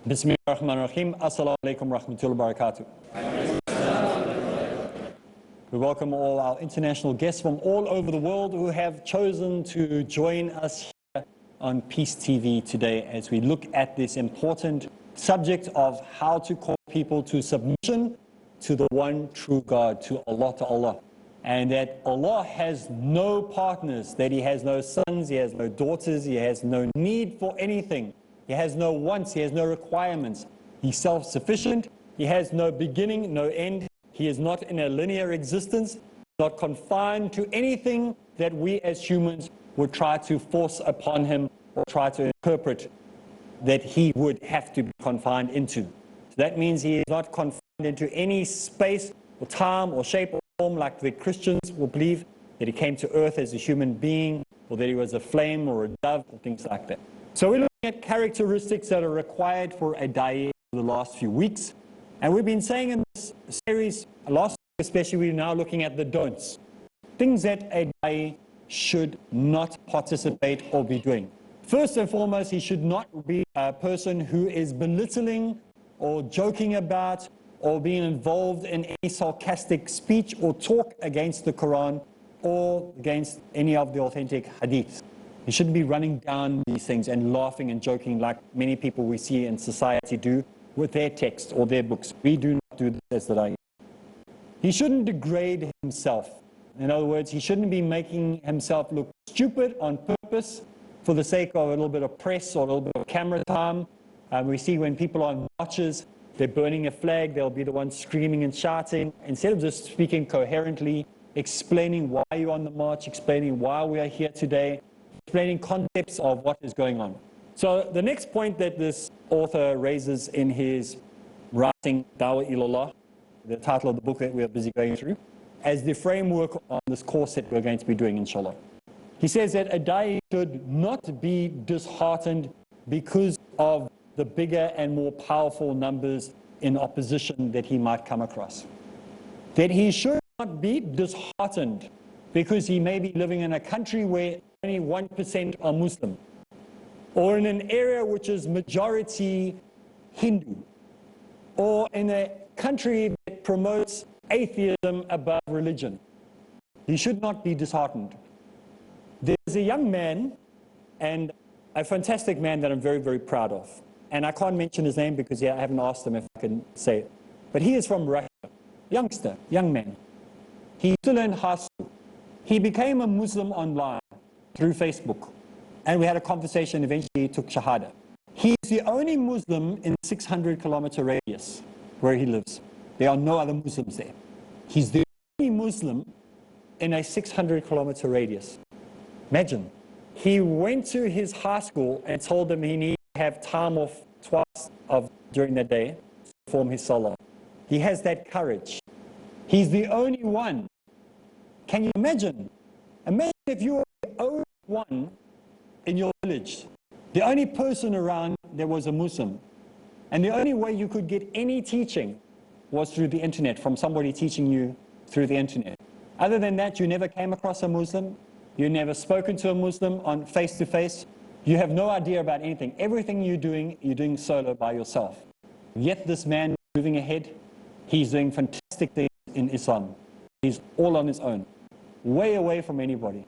Bismillahirrahmanirrahim. Assalamu alaikum rahmatullahi wa barakatuh. We welcome all our international guests from all over the world who have chosen to join us here on Peace TV today as we look at this important subject of how to call people to submission to the one true God, to Allah. And that Allah has no partners, that He has no sons, He has no daughters, He has no need for anything. He has no wants, He has no requirements. He's self-sufficient, He has no beginning, no end. He is not in a linear existence, not confined to anything that we as humans would try to force upon Him or try to interpret that He would have to be confined into. So that means He is not confined into any space or time or shape or form like the Christians will believe, that He came to earth as a human being, or that He was a flame or a dove or things like that. So we're looking at characteristics that are required for a da'i for the last few weeks. And we've been saying in this series, last week especially, we're now looking at the don'ts. Things that a da'i should not participate or be doing. First and foremost, he should not be a person who is belittling or joking about or being involved in any sarcastic speech or talk against the Quran or against any of the authentic hadiths. He shouldn't be running down these things and laughing and joking like many people we see in society do with their text or their books. We do not do this as the da'i. He shouldn't degrade himself. In other words, he shouldn't be making himself look stupid on purpose for the sake of a little bit of press or a little bit of camera time. We see when people are on marches, they're burning a flag, they'll be the ones screaming and shouting. Instead of just speaking coherently, explaining why you're on the march, explaining why we are here today, explaining concepts of what is going on. So the next point that this author raises in his writing, Dawah Ilallah, the title of the book that we are busy going through, as the framework on this course that we're going to be doing, inshallah. He says that a da'i should not be disheartened because of the bigger and more powerful numbers in opposition that he might come across. That he should not be disheartened because he may be living in a country where only 1% are Muslim, or in an area which is majority Hindu, or in a country that promotes atheism above religion. He should not be disheartened. There's a young man, and a fantastic man that I'm very, very proud of. And I can't mention his name because I haven't asked him if I can say it. But he is from Russia, youngster, young man. He's still in high school. He became a Muslim online through Facebook. And we had a conversation, eventually he took Shahada. He's the only Muslim in a 600-kilometer radius where he lives. There are no other Muslims there. He's the only Muslim in a 600-kilometer radius. Imagine. He went to his high school and told them he needed to have time off twice during the day to perform his salah. He has that courage. He's the only one. Can you imagine? Imagine if you were the only one in your village, the only person around that was a Muslim, and the only way you could get any teaching was through the internet, from somebody teaching you through the internet. Other than that, you never came across a Muslim, you never spoken to a Muslim on face-to-face, you have no idea about anything. Everything you're doing solo by yourself. Yet this man is moving ahead, he's doing fantastic things in Islam. He's all on his own, way away from anybody.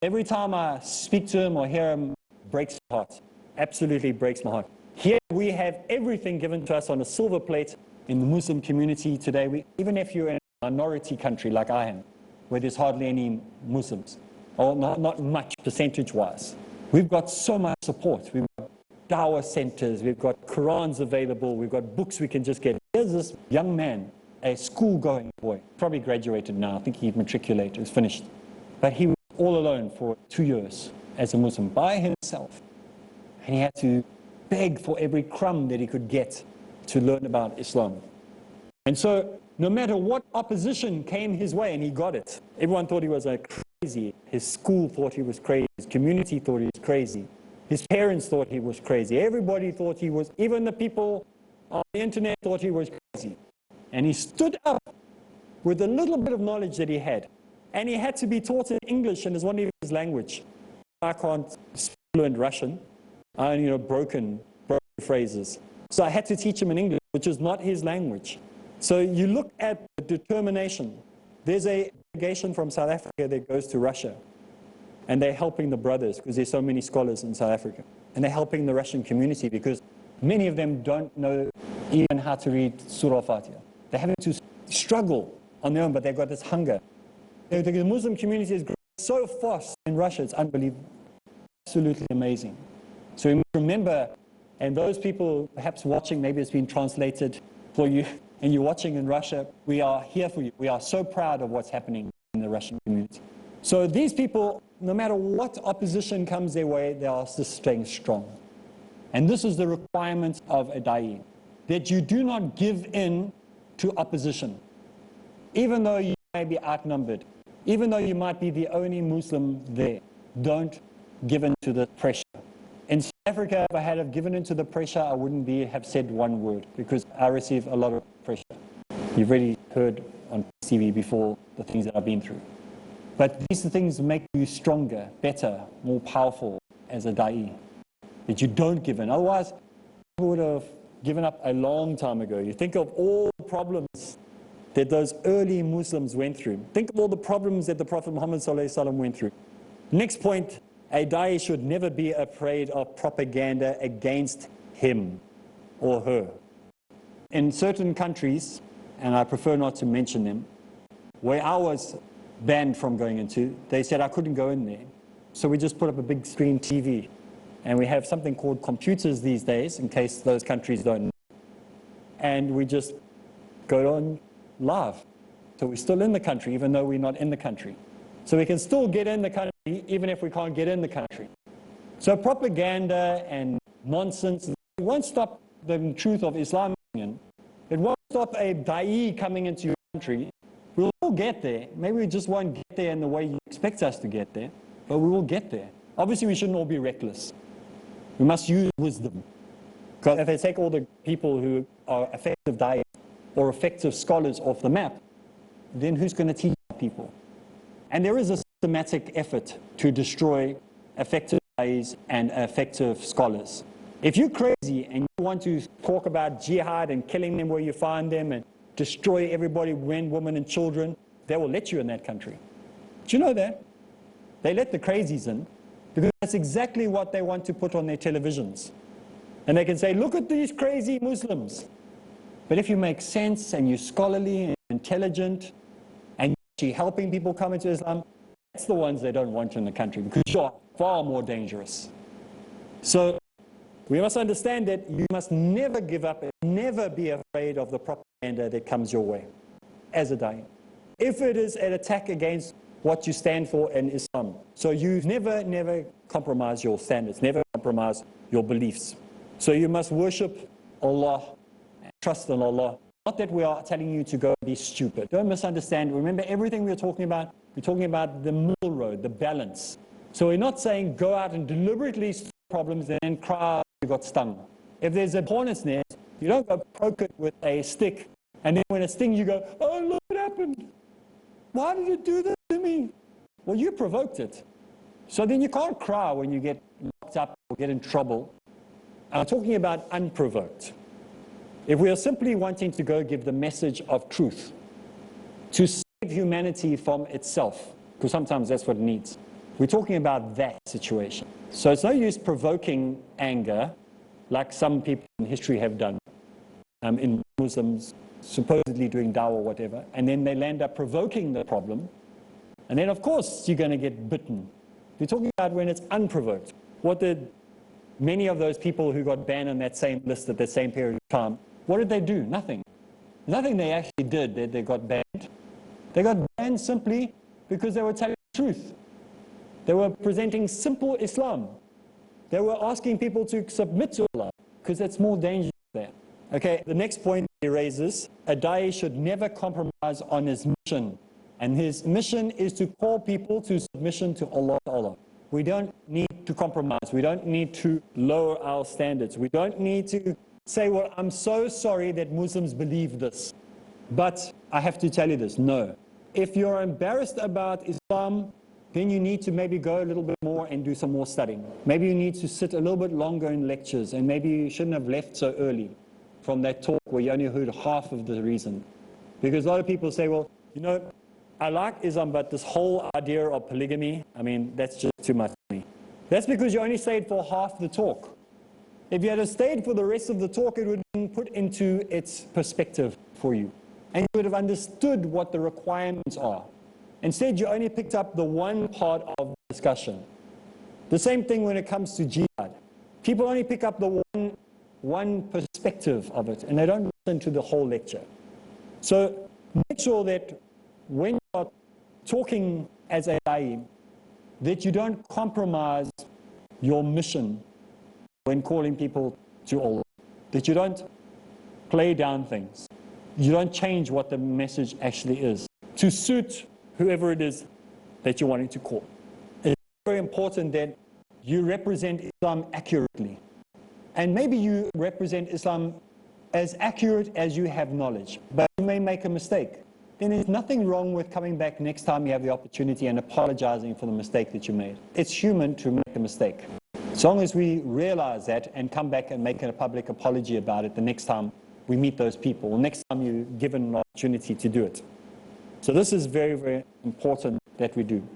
Every time I speak to him or hear him, it breaks my heart. Absolutely breaks my heart. Here we have everything given to us on a silver plate in the Muslim community today. Even if you're in a minority country like I am, where there's hardly any Muslims, or not much percentage-wise, we've got so much support. We've got dawah centers, we've got Qurans available, we've got books we can just get. Here's this young man, a school-going boy, probably graduated now, I think he matriculated, he's finished. But he was all alone for 2 years as a Muslim, by himself. And he had to beg for every crumb that he could get to learn about Islam. And so, no matter what opposition came his way, and he got it, everyone thought he was crazy. His school thought he was crazy. His community thought he was crazy. His parents thought he was crazy. Everybody thought he was, even the people on the internet thought he was crazy. And he stood up with a little bit of knowledge that he had. And he had to be taught in English, and it's one of his language. I can't speak fluent Russian. I only know broken phrases. So I had to teach him in English, which is not his language. So you look at the determination. There's a delegation from South Africa that goes to Russia, and they're helping the brothers because there's so many scholars in South Africa. And they're helping the Russian community because many of them don't know even how to read Surah Fatiha. They're having to struggle on their own, but they've got this hunger. The Muslim community is growing so fast in Russia, it's unbelievable. Absolutely amazing. So we must remember, and those people perhaps watching, maybe it's been translated for you, and you're watching in Russia, we are here for you. We are so proud of what's happening in the Russian community. So these people, no matter what opposition comes their way, they are just staying strong. And this is the requirement of a da'i, that you do not give in to opposition. Even though you may be outnumbered, even though you might be the only Muslim there, don't give in to the pressure. In South Africa, if I had given in to the pressure, I wouldn't have said one word, because I receive a lot of pressure. You've already heard on TV before the things that I've been through. But these things make you stronger, better, more powerful as a da'i, that you don't give in. Otherwise, people would have given up a long time ago. You think of all the problems that those early Muslims went through. Think of all the problems that the Prophet Muhammad ﷺ went through. Next point, a da'i should never be afraid of propaganda against him or her. In certain countries, and I prefer not to mention them, where I was banned from going into, they said I couldn't go in there. So we just put up a big screen TV. And we have something called computers these days, in case those countries don't know. And we just go on live. So we're still in the country, even though we're not in the country. So we can still get in the country, even if we can't get in the country. So propaganda and nonsense, it won't stop the truth of Islam. It won't stop a da'i coming into your country. We'll all get there. Maybe we just won't get there in the way you expect us to get there, but we will get there. Obviously, we shouldn't all be reckless. We must use wisdom. Because if they take all the people who are effective da'is or effective scholars off the map, then who's going to teach people? And there is a systematic effort to destroy effective da'is and effective scholars. If you're crazy and you want to talk about jihad and killing them where you find them and destroy everybody, men, women, and children, they will let you in that country. Do you know that? They let the crazies in, because that's exactly what they want to put on their televisions. And they can say, look at these crazy Muslims. But if you make sense and you're scholarly and intelligent and you're actually helping people come into Islam, that's the ones they don't want in the country, because you're far more dangerous. So we must understand that you must never give up and never be afraid of the propaganda that comes your way as a da'i. If it is an attack against what you stand for in Islam. So you never compromise your standards, never compromise your beliefs. So you must worship Allah, trust in Allah. Not that we are telling you to go be stupid. Don't misunderstand. Remember, everything we're talking about the middle road, the balance. So we're not saying go out and deliberately solve problems and then cry you got stung. If there's a hornet's nest, you don't go poke it with a stick, and then when it stings you go, oh look what happened. Why did it do this to me? Well, you provoked it. So then you can't cry when you get locked up or get in trouble. I'm talking about unprovoked. If we are simply wanting to go give the message of truth, to save humanity from itself, because sometimes that's what it needs. We're talking about that situation. So it's no use provoking anger, like some people in history have done, in Muslims supposedly doing dawah or whatever, and then they land up provoking the problem, and then of course you're going to get bitten. We're talking about when it's unprovoked. What did many of those people who got banned on that same list at the same period of time, what did they do? Nothing. Nothing they actually did that they got banned. They got banned simply because they were telling the truth. They were presenting simple Islam. They were asking people to submit to Allah, because that's more dangerous there. Okay, the next point he raises, a da'i should never compromise on his mission. And his mission is to call people to submission to Allah. We don't need to compromise. We don't need to lower our standards. We don't need to say, well, I'm so sorry that Muslims believe this, but I have to tell you this. No. If you're embarrassed about Islam, then you need to maybe go a little bit more and do some more studying. Maybe you need to sit a little bit longer in lectures, and maybe you shouldn't have left so early. from that talk where you only heard half of the reason. Because a lot of people say, well, you know, I like Islam, but this whole idea of polygamy, I mean, that's just too much for me. That's because you only stayed for half the talk. If you had stayed for the rest of the talk, it would have been put into its perspective for you. And you would have understood what the requirements are. Instead, you only picked up the one part of the discussion. The same thing when it comes to jihad. People only pick up the one perspective of it, and they don't listen to the whole lecture. So make sure that when you are talking as a da'i, that you don't compromise your mission when calling people to Allah. That you don't play down things. You don't change what the message actually is to suit whoever it is that you're wanting to call. It's very important that you represent Islam accurately. And maybe you represent Islam as accurate as you have knowledge, but you may make a mistake. Then there's nothing wrong with coming back next time you have the opportunity and apologizing for the mistake that you made. It's human to make a mistake. As long as we realize that and come back and make a public apology about it the next time we meet those people, or next time you're given an opportunity to do it. So this is very, very important that we do.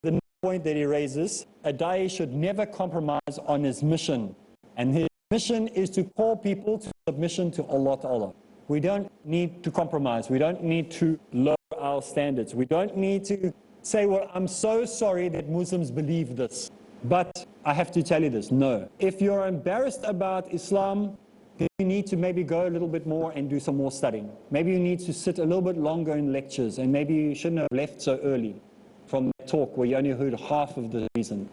The next point that he raises, a da'i should never compromise on his mission. And his mission is to call people to submission to Allah. We don't need to compromise. We don't need to lower our standards. We don't need to say, well, I'm so sorry that Muslims believe this, but I have to tell you this. No. If you're embarrassed about Islam, then you need to maybe go a little bit more and do some more studying. Maybe you need to sit a little bit longer in lectures, and maybe you shouldn't have left so early from that talk where you only heard half of the reason.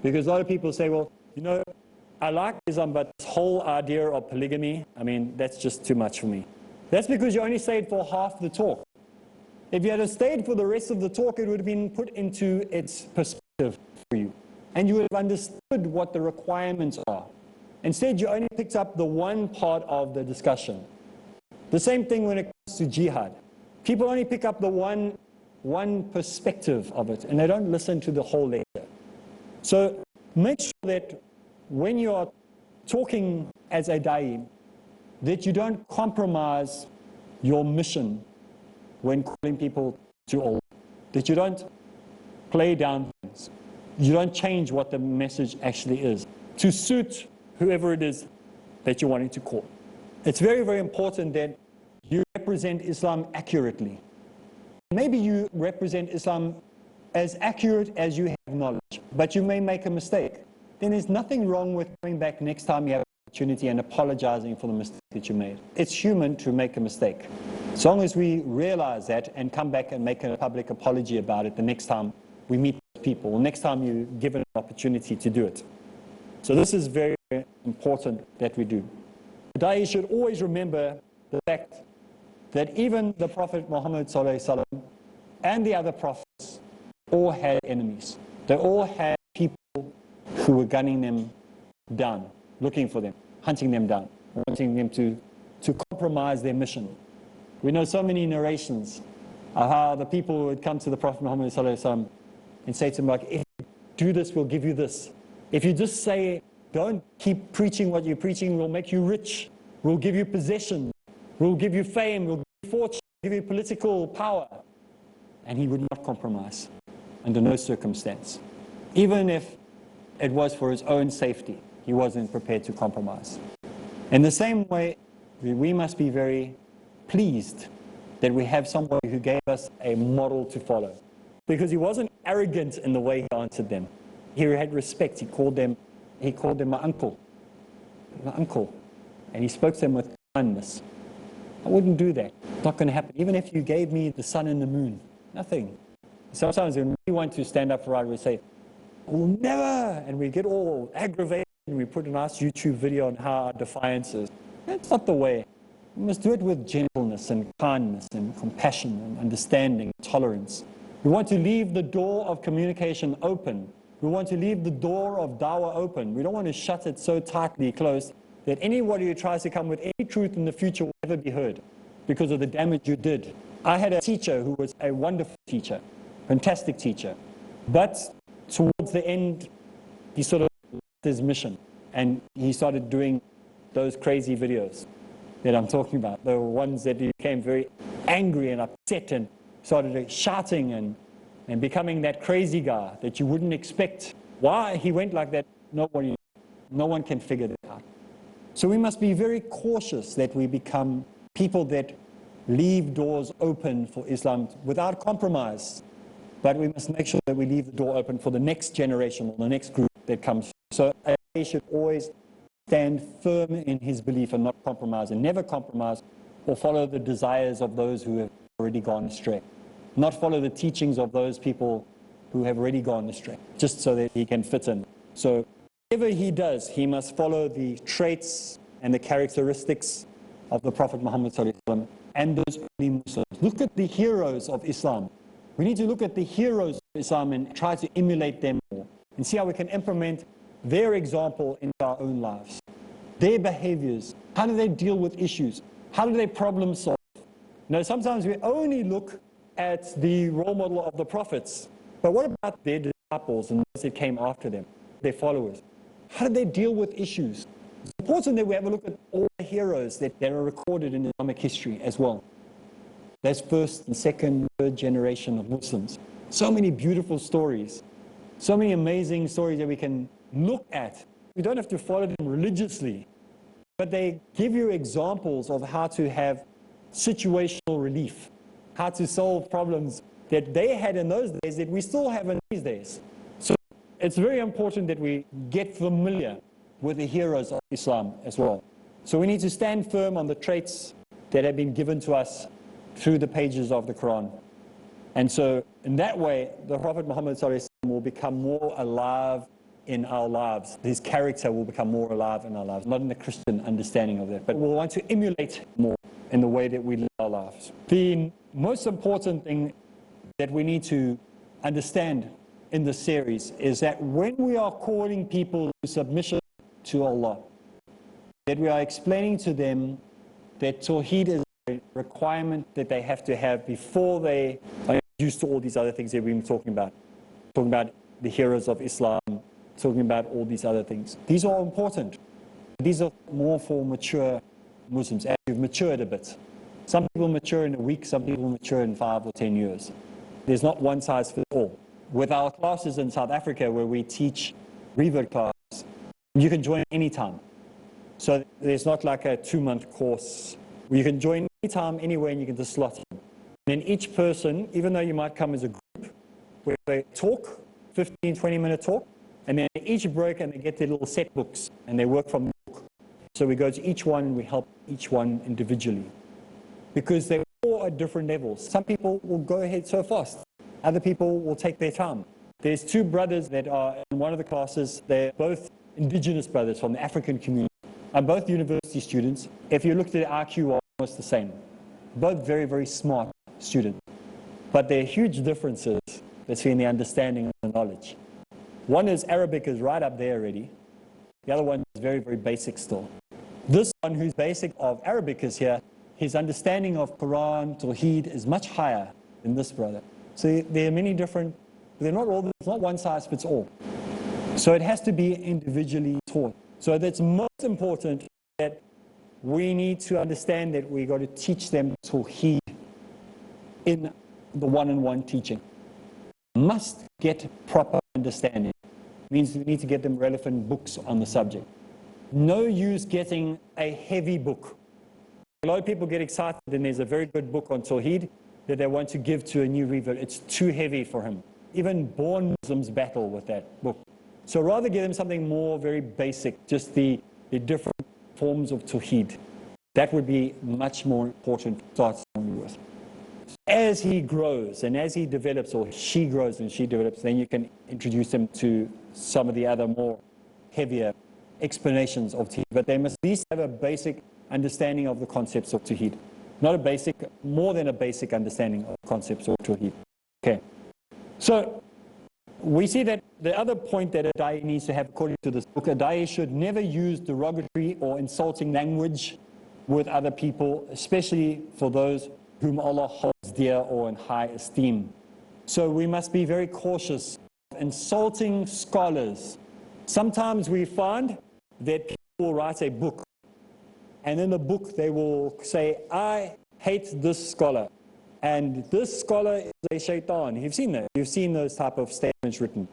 Because a lot of people say, well, you know, I like Islam, but this whole idea of polygamy, I mean, that's just too much for me. That's because you only stayed for half the talk. If you had stayed for the rest of the talk, it would have been put into its perspective for you. And you would have understood what the requirements are. Instead, you only picked up the one part of the discussion. The same thing when it comes to jihad. People only pick up the one perspective of it, and they don't listen to the whole lecture. So make sure that when you are talking as a da'i, that you don't compromise your mission when calling people to Allah. That you don't play down things. You don't change what the message actually is to suit whoever it is that you're wanting to call. It's very, very important that you represent Islam accurately. Maybe you represent Islam as accurate as you have knowledge, but you may make a mistake. Then there's nothing wrong with coming back next time you have an opportunity and apologizing for the mistake that you made. It's human to make a mistake. As long as we realize that and come back and make a public apology about it the next time we meet people, or next time you're given an opportunity to do it. So this is very, very important that we do. The da'i should always remember the fact that even the Prophet Muhammad ﷺ and the other prophets all had enemies. They all had people who were gunning them down, looking for them, hunting them down, wanting them to compromise their mission. We know so many narrations of how the people would come to the Prophet Muhammad ﷺ and say to him, like, if you do this, we'll give you this. If you just say, don't keep preaching what you're preaching, we'll make you rich, we'll give you possession, we'll give you fame, we'll give you fortune, we'll give you political power. And he would not compromise under no circumstance. Even if it was for his own safety, he wasn't prepared to compromise. In the same way, we must be very pleased that we have somebody who gave us a model to follow. Because he wasn't arrogant in the way he answered them. He had respect. He called them my uncle. My uncle. And he spoke to them with kindness. I wouldn't do that. It's not going to happen. Even if you gave me the sun and the moon. Nothing. Sometimes when we want to stand up for right, we say, we'll never, and we get all aggravated and we put a nice YouTube video on how our defiance is. That's not the way. We must do it with gentleness and kindness and compassion and understanding, tolerance. We want to leave the door of communication open. We want to leave the door of dawah open. We don't want to shut it so tightly closed that anybody who tries to come with any truth in the future will never be heard because of the damage you did. I had a teacher who was a wonderful teacher, fantastic teacher. But towards the end he sort of left his mission and he started doing those crazy videos that I'm talking about, the ones that he became very angry and upset and started shouting and becoming that crazy guy that you wouldn't expect. Why he went like that, no one can figure that out. So we must be very cautious that we become people that leave doors open for Islam without compromise. But we must make sure that we leave the door open for the next generation or the next group that comes. So he should always stand firm in his belief and not compromise, and never compromise or follow the desires of those who have already gone astray. Not follow the teachings of those people who have already gone astray, just so that he can fit in. So whatever he does, he must follow the traits and the characteristics of the Prophet Muhammad ﷺ and those early Muslims. Look at the heroes of Islam. We need to look at the heroes of Islam and try to emulate them more and see how we can implement their example in our own lives. Their behaviors, how do they deal with issues? How do they problem solve? Now, sometimes we only look at the role model of the prophets, but what about their disciples and those that came after them, their followers? How did they deal with issues? It's important that we have a look at all the heroes that are recorded in Islamic history as well. There's first and second, third generation of Muslims. So many beautiful stories, so many amazing stories that we can look at. We don't have to follow them religiously, but they give you examples of how to have situational relief, how to solve problems that they had in those days that we still have in these days. So it's very important that we get familiar with the heroes of Islam as well. So we need to stand firm on the traits that have been given to us through the pages of the Quran. And so in that way, the Prophet Muhammad ﷺ will become more alive in our lives. His character will become more alive in our lives, not in the Christian understanding of that, but we'll want to emulate more in the way that we live our lives. The most important thing that we need to understand in this series is that when we are calling people to submission to Allah, that we are explaining to them that Tawheed is a requirement that they have to have before they are introduced to all these other things that we've been talking about. Talking about the heroes of Islam, talking about all these other things. These are important. These are more for mature Muslims, as you've matured a bit. Some people mature in a week, some people mature in 5 or 10 years. There's not one size fits all. With our classes in South Africa where we teach revert classes, you can join anytime. So there's not like a 2-month course. You can join anytime, anywhere, and you can just slot in. And then each person, even though you might come as a group, where they talk, 15, 20-minute talk, and then each break and they get their little set books and they work from the book. So we go to each one and we help each one individually. Because they're all at different levels. Some people will go ahead so fast. Other people will take their time. There's 2 brothers that are in one of the classes. They're both indigenous brothers from the African community. And both university students. If you looked at IQ, are almost the same. Both very, very smart students. But there are huge differences between the understanding and the knowledge. One is Arabic is right up there already. The other one is very, very basic still. This one who's basic of Arabic is here. His understanding of Quran, Tawheed is much higher than this brother. So there are many different, they're not all, it's not one size fits all. So it has to be individually taught. So that's most important that we need to understand that we got to teach them Tawheed in the one-on-one teaching. Must get proper understanding. Means we need to get them relevant books on the subject. No use getting a heavy book. A lot of people get excited and there's a very good book on Tawheed that they want to give to a new revert. It's too heavy for him. Even born Muslims battle with that book. So rather give them something more very basic, just the different forms of Tawheed. That would be much more important to start something with. As he grows and as he develops, or she grows and she develops, then you can introduce them to some of the other more heavier explanations of Tawheed. But they must at least have a basic understanding of the concepts of Tawheed. Not a basic, more than a basic understanding of concepts of Tawheed. Okay. So we see that the other point that a da'i needs to have, according to this book, a da'i should never use derogatory or insulting language with other people, especially for those whom Allah holds dear or in high esteem. So we must be very cautious of insulting scholars Sometimes we find that people will write a book, and in the book they will say, I hate this scholar, and this scholar is a shaitan. You've seen that. You've seen those type of statements written.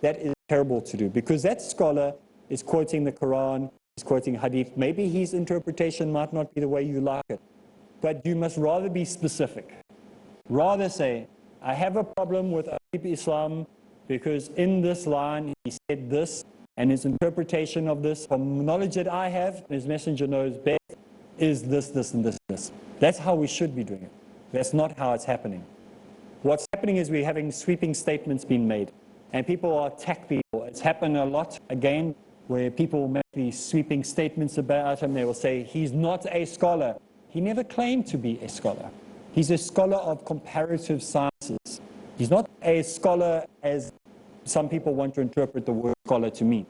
That is terrible to do, because that scholar is quoting the Quran, he's quoting hadith. Maybe his interpretation might not be the way you like it, but you must rather be specific. Rather say, I have a problem with Areeb Islam because in this line he said this, and his interpretation of this, from knowledge that I have, his messenger knows best, is this, this, and this, this. That's how we should be doing it. That's not how it's happening. What's happening is we're having sweeping statements being made, and people attack people. It's happened a lot, again, where people make these sweeping statements about him. They will say, he's not a scholar. He never claimed to be a scholar. He's a scholar of comparative sciences. He's not a scholar as some people want to interpret the word scholar to mean.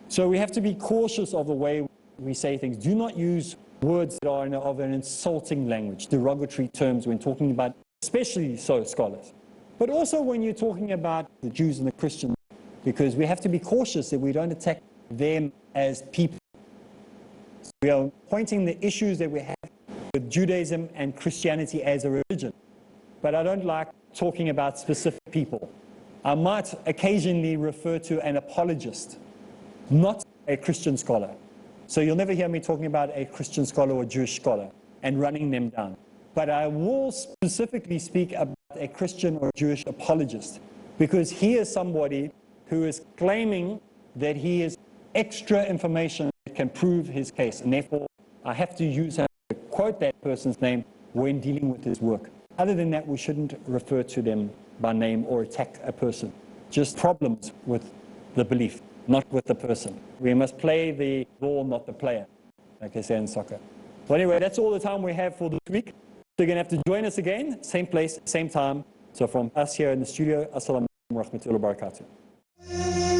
So we have to be cautious of the way we say things. Do not use words that are of an insulting language, derogatory terms when talking about, especially so scholars. But also when you're talking about the Jews and the Christians, because we have to be cautious that we don't attack them as people. So we are pointing the issues that we have with Judaism and Christianity as a religion. But I don't like talking about specific people. I might occasionally refer to an apologist, not a Christian scholar. So you'll never hear me talking about a Christian scholar or Jewish scholar and running them down. But I will specifically speak about a Christian or Jewish apologist, because he is somebody who is claiming that he has extra information that can prove his case, and therefore I have to use him to quote that person's name when dealing with his work. Other than that, we shouldn't refer to them by name or attack a person. Just problems with the belief, not with the person. We must play the ball, not the player, like they say in soccer. Well, anyway, that's all the time we have for this week. So you're going to have to join us again, same place, same time. So from us here in the studio, Assalamu alaikum wa rahmatullahi wa barakatuh.